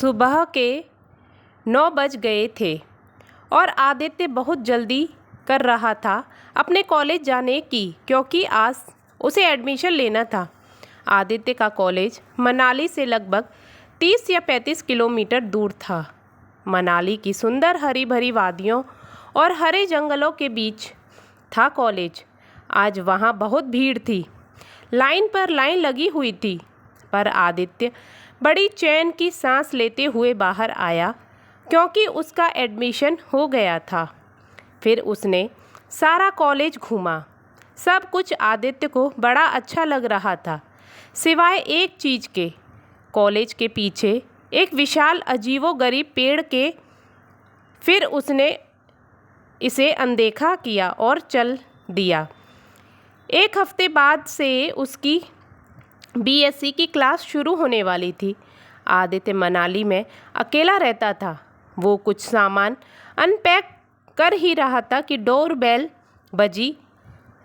सुबह के 9 बज गए थे और आदित्य बहुत जल्दी कर रहा था अपने कॉलेज जाने की, क्योंकि आज उसे एडमिशन लेना था। आदित्य का कॉलेज मनाली से लगभग 30 या 35 किलोमीटर दूर था। मनाली की सुंदर हरी भरी वादियों और हरे जंगलों के बीच था कॉलेज। आज वहाँ बहुत भीड़ थी, लाइन पर लाइन लगी हुई थी, पर आदित्य बड़ी चैन की सांस लेते हुए बाहर आया, क्योंकि उसका एडमिशन हो गया था। फिर उसने सारा कॉलेज घूमा। सब कुछ आदित्य को बड़ा अच्छा लग रहा था, सिवाय एक चीज़ के। कॉलेज के पीछे एक विशाल अजीबोगरीब पेड़ के। फिर उसने इसे अनदेखा किया और चल दिया। एक हफ्ते बाद से उसकी बीएससी की क्लास शुरू होने वाली थी। आदित्य मनाली में अकेला रहता था। वो कुछ सामान अनपैक कर ही रहा था कि डोर बेल बजी।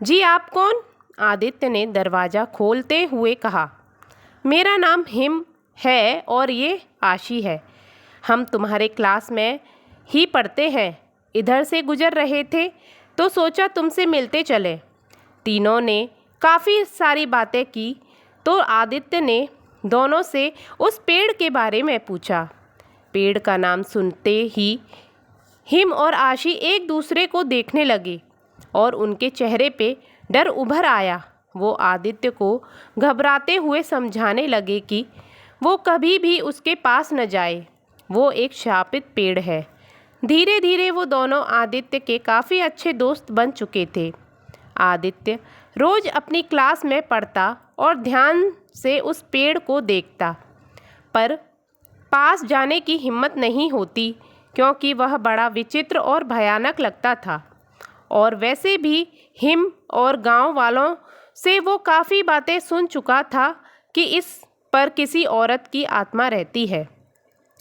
जी, आप कौन? आदित्य ने दरवाज़ा खोलते हुए कहा। मेरा नाम हिम है और ये आशी है। हम तुम्हारे क्लास में ही पढ़ते हैं। इधर से गुजर रहे थे तो सोचा तुमसे मिलते चले। तीनों ने काफ़ी सारी बातें की तो आदित्य ने दोनों से उस पेड़ के बारे में पूछा। पेड़ का नाम सुनते ही हिम और आशी एक दूसरे को देखने लगे और उनके चेहरे पे डर उभर आया। वो आदित्य को घबराते हुए समझाने लगे कि वो कभी भी उसके पास न जाए। वो एक शापित पेड़ है। धीरे धीरे वो दोनों आदित्य के काफ़ी अच्छे दोस्त बन चुके थे। आदित्य रोज़ अपनी क्लास में पढ़ता और ध्यान से उस पेड़ को देखता, पर पास जाने की हिम्मत नहीं होती, क्योंकि वह बड़ा विचित्र और भयानक लगता था। और वैसे भी हिम और गांव वालों से वो काफ़ी बातें सुन चुका था कि इस पर किसी औरत की आत्मा रहती है।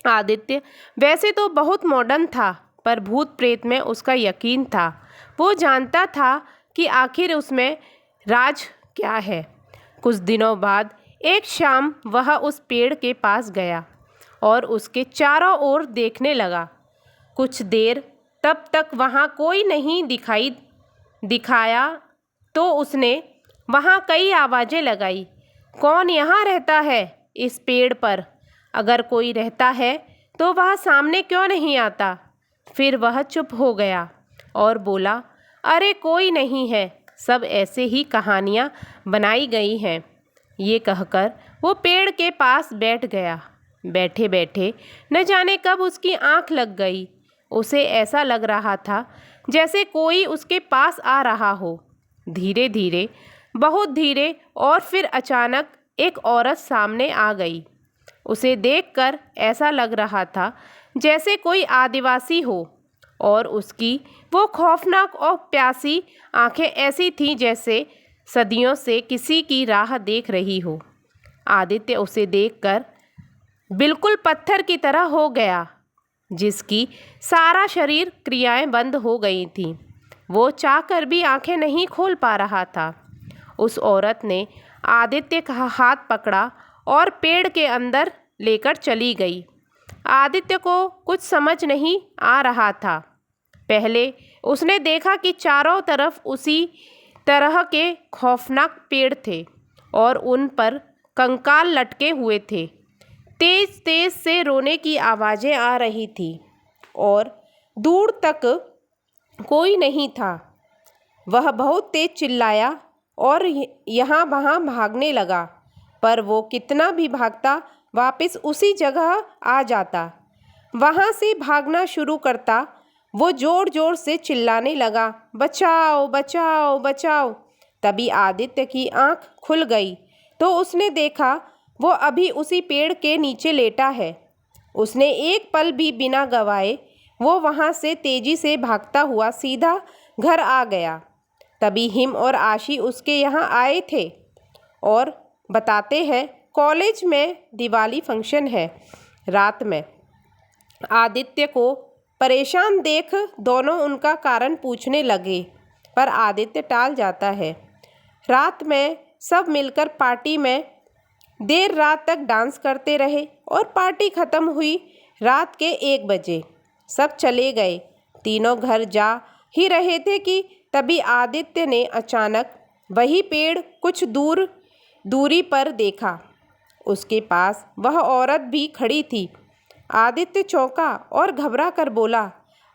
आदित्य वैसे तो बहुत मॉडर्न था, पर भूत प्रेत में उसका यकीन था। वो जानता था कि आखिर उसमें राज क्या है। कुछ दिनों बाद एक शाम वह उस पेड़ के पास गया और उसके चारों ओर देखने लगा। कुछ देर तब तक वहाँ कोई नहीं दिखाया तो उसने वहाँ कई आवाज़ें लगाई। कौन यहाँ रहता है इस पेड़ पर? अगर कोई रहता है तो वह सामने क्यों नहीं आता? फिर वह चुप हो गया और बोला, अरे कोई नहीं है, सब ऐसे ही कहानियाँ बनाई गई हैं। ये कहकर वो पेड़ के पास बैठ गया। बैठे बैठे न जाने कब उसकी आँख लग गई। उसे ऐसा लग रहा था जैसे कोई उसके पास आ रहा हो। धीरे धीरे, बहुत धीरे, और फिर अचानक एक औरत सामने आ गई। उसे देखकर ऐसा लग रहा था जैसे कोई आदिवासी हो, और उसकी वो खौफनाक और प्यासी आंखें ऐसी थीं जैसे सदियों से किसी की राह देख रही हो। आदित्य उसे देखकर बिल्कुल पत्थर की तरह हो गया, जिसकी सारा शरीर क्रियाएं बंद हो गई थीं। वो चाहकर भी आंखें नहीं खोल पा रहा था। उस औरत ने आदित्य का हाथ पकड़ा और पेड़ के अंदर लेकर चली गई। आदित्य को कुछ समझ नहीं आ रहा था। पहले उसने देखा कि चारों तरफ उसी तरह के खौफनाक पेड़ थे और उन पर कंकाल लटके हुए थे। तेज तेज से रोने की आवाज़ें आ रही थी और दूर तक कोई नहीं था। वह बहुत तेज चिल्लाया और यहाँ वहाँ भागने लगा, पर वो कितना भी भागता वापस उसी जगह आ जाता। वहाँ से भागना शुरू करता। वो ज़ोर ज़ोर से चिल्लाने लगा, बचाओ बचाओ बचाओ। तभी आदित्य की आँख खुल गई तो उसने देखा वो अभी उसी पेड़ के नीचे लेटा है। उसने एक पल भी बिना गवाए वो वहाँ से तेज़ी से भागता हुआ सीधा घर आ गया। तभी हिम और आशी उसके यहाँ आए थे और बताते हैं, कॉलेज में दिवाली फंक्शन है रात में। आदित्य को परेशान देख दोनों उनका कारण पूछने लगे, पर आदित्य टाल जाता है। रात में सब मिलकर पार्टी में देर रात तक डांस करते रहे और पार्टी खत्म हुई रात के 1 बजे। सब चले गए। तीनों घर जा ही रहे थे कि तभी आदित्य ने अचानक वही पेड़ कुछ दूरी पर देखा। उसके पास वह औरत भी खड़ी थी। आदित्य चौंका और घबरा कर बोला,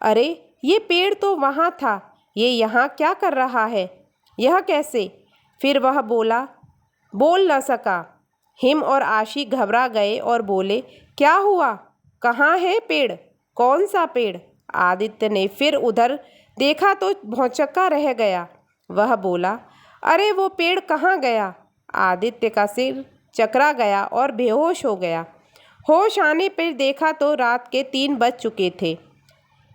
अरे ये पेड़ तो वहाँ था, ये यहाँ क्या कर रहा है? यह कैसे? फिर वह बोल न सका। हिम और आशी घबरा गए और बोले, क्या हुआ? कहाँ है पेड़? कौन सा पेड़? आदित्य ने फिर उधर देखा तो भौंचक्का रह गया। वह बोला, अरे वो पेड़ कहाँ गया? आदित्य का सिर चकरा गया और बेहोश हो गया। होश आने पर देखा तो रात के 3 बज चुके थे।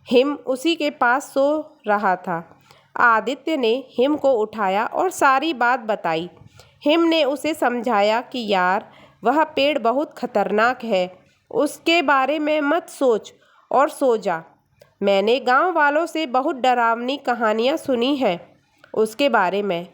हिम उसी के पास सो रहा था। आदित्य ने हिम को उठाया और सारी बात बताई। हिम ने उसे समझाया कि यार, वह पेड़ बहुत खतरनाक है, उसके बारे में मत सोच और सो जा। मैंने गांव वालों से बहुत डरावनी कहानियां सुनी हैं उसके बारे में।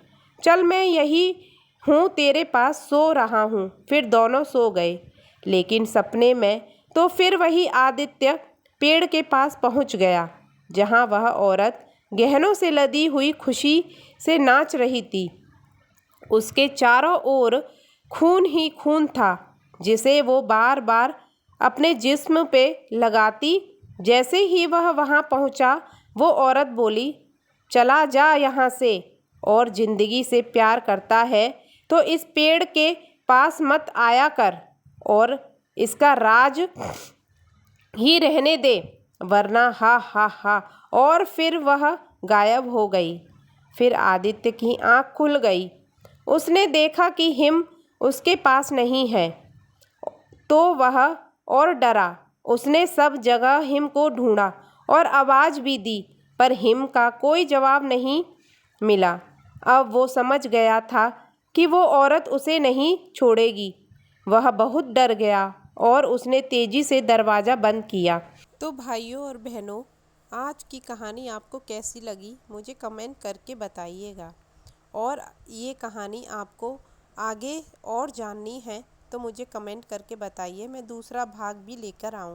चल, मैं यही हूँ, तेरे पास सो रहा हूँ। फिर दोनों सो गए, लेकिन सपने में तो फिर वही आदित्य पेड़ के पास पहुँच गया, जहाँ वह औरत गहनों से लदी हुई खुशी से नाच रही थी। उसके चारों ओर खून ही खून था, जिसे वो बार बार अपने जिस्म पे लगाती। जैसे ही वह वहाँ पहुँचा, वो औरत बोली, चला जा यहाँ से, और ज़िंदगी से प्यार करता है तो इस पेड़ के पास मत आया कर और इसका राज ही रहने दे, वरना हा हा हा। और फिर वह गायब हो गई। फिर आदित्य की आँख खुल गई। उसने देखा कि हिम उसके पास नहीं है, तो वह और डरा। उसने सब जगह हिम को ढूंढा और आवाज़ भी दी, पर हिम का कोई जवाब नहीं मिला। अब वो समझ गया था कि वो औरत उसे नहीं छोड़ेगी। वह बहुत डर गया और उसने तेज़ी से दरवाज़ा बंद किया। तो भाइयों और बहनों, आज की कहानी आपको कैसी लगी मुझे कमेंट करके बताइएगा। और ये कहानी आपको आगे और जाननी है तो मुझे कमेंट करके बताइए, मैं दूसरा भाग भी लेकर आऊँ।